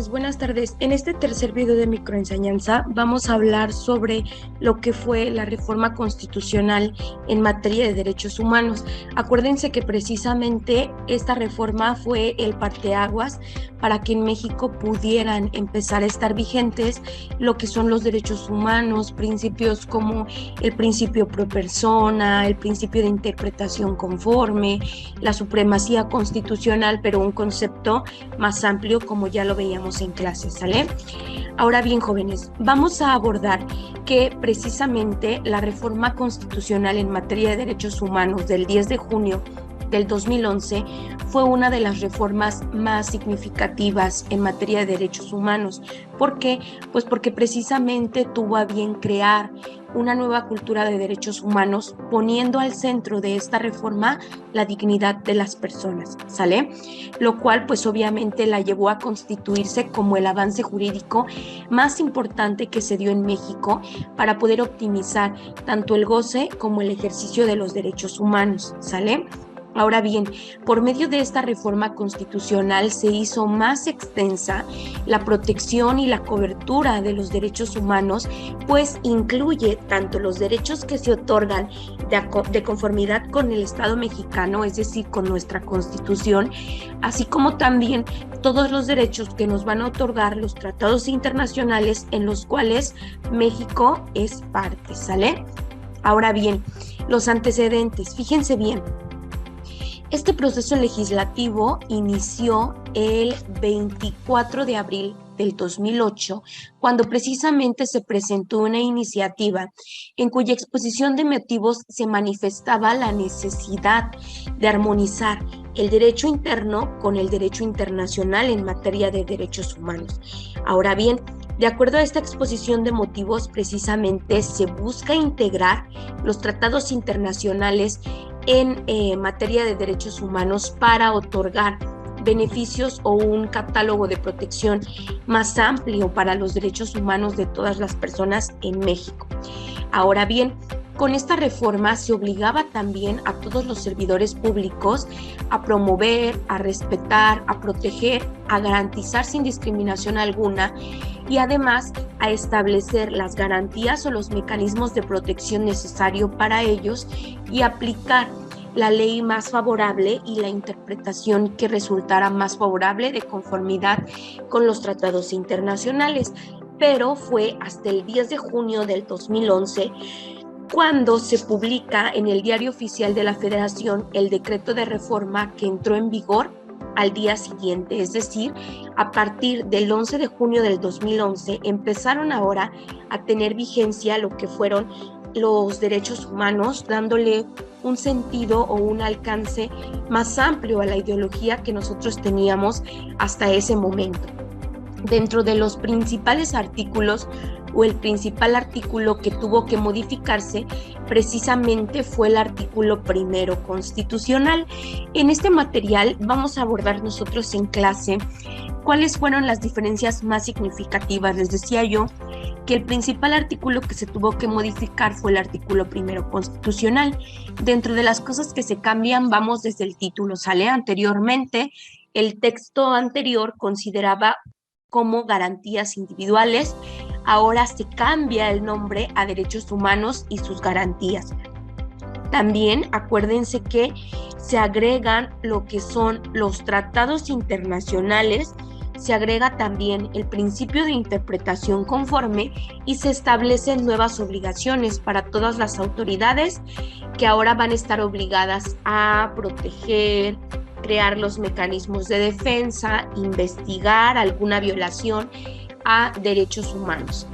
jóvenes, buenas tardes. En este tercer video de microenseñanza vamos a hablar sobre lo que fue la reforma constitucional en materia de derechos humanos. Acuérdense que precisamente esta reforma fue el parteaguas para que en México pudieran empezar a estar vigentes lo que son los derechos humanos, principios como el principio pro persona, el principio de interpretación conforme, la supremacía constitucional, pero un concepto más amplio como ya lo veíamos en clase, ¿sale? Ahora bien, jóvenes, vamos a abordar que precisamente la reforma constitucional en materia de derechos humanos del 10 de junio del 2011 fue una de las reformas más significativas en materia de derechos humanos. ¿Por qué? Pues porque precisamente tuvo a bien crear una nueva cultura de derechos humanos, poniendo al centro de esta reforma la dignidad de las personas, ¿sale? Lo cual pues obviamente la llevó a constituirse como el avance jurídico más importante que se dio en México para poder optimizar tanto el goce como el ejercicio de los derechos humanos, ¿sale? Ahora bien, por medio de esta reforma constitucional se hizo más extensa la protección y la cobertura de los derechos humanos, pues incluye tanto los derechos que se otorgan de conformidad con el Estado mexicano, es decir, con nuestra Constitución, así como también todos los derechos que nos van a otorgar los tratados internacionales en los cuales México es parte, ¿sale? Ahora bien, los antecedentes, fíjense bien. Este proceso legislativo inició el 24 de abril del 2008, cuando precisamente se presentó una iniciativa en cuya exposición de motivos se manifestaba la necesidad de armonizar el derecho interno con el derecho internacional en materia de derechos humanos. Ahora bien, de acuerdo a esta exposición de motivos, precisamente se busca integrar los tratados internacionales en materia de derechos humanos para otorgar beneficios o un catálogo de protección más amplio para los derechos humanos de todas las personas en México. Ahora bien, con esta reforma se obligaba también a todos los servidores públicos a promover, a respetar, a proteger, a garantizar sin discriminación alguna y además a establecer las garantías o los mecanismos de protección necesario para ellos y aplicar la ley más favorable y la interpretación que resultara más favorable de conformidad con los tratados internacionales. Pero fue hasta el 10 de junio del 2011 cuando se publica en el Diario Oficial de la Federación el decreto de reforma que entró en vigor al día siguiente, es decir, a partir del 11 de junio del 2011 empezaron ahora a tener vigencia lo que fueron los derechos humanos, dándole un sentido o un alcance más amplio a la ideología que nosotros teníamos hasta ese momento. Dentro de los principales artículos o el principal artículo que tuvo que modificarse precisamente fue el artículo primero constitucional. En este material vamos a abordar nosotros en clase cuáles fueron las diferencias más significativas. Les decía yo que el principal artículo que se tuvo que modificar fue el artículo primero constitucional. Dentro de las cosas que se cambian vamos desde el título, ¿sale? Anteriormente, el texto anterior consideraba como garantías individuales, ahora se cambia el nombre a derechos humanos y sus garantías. También acuérdense que se agregan lo que son los tratados internacionales, se agrega también el principio de interpretación conforme y se establecen nuevas obligaciones para todas las autoridades que ahora van a estar obligadas a proteger, crear los mecanismos de defensa, investigar alguna violación a derechos humanos.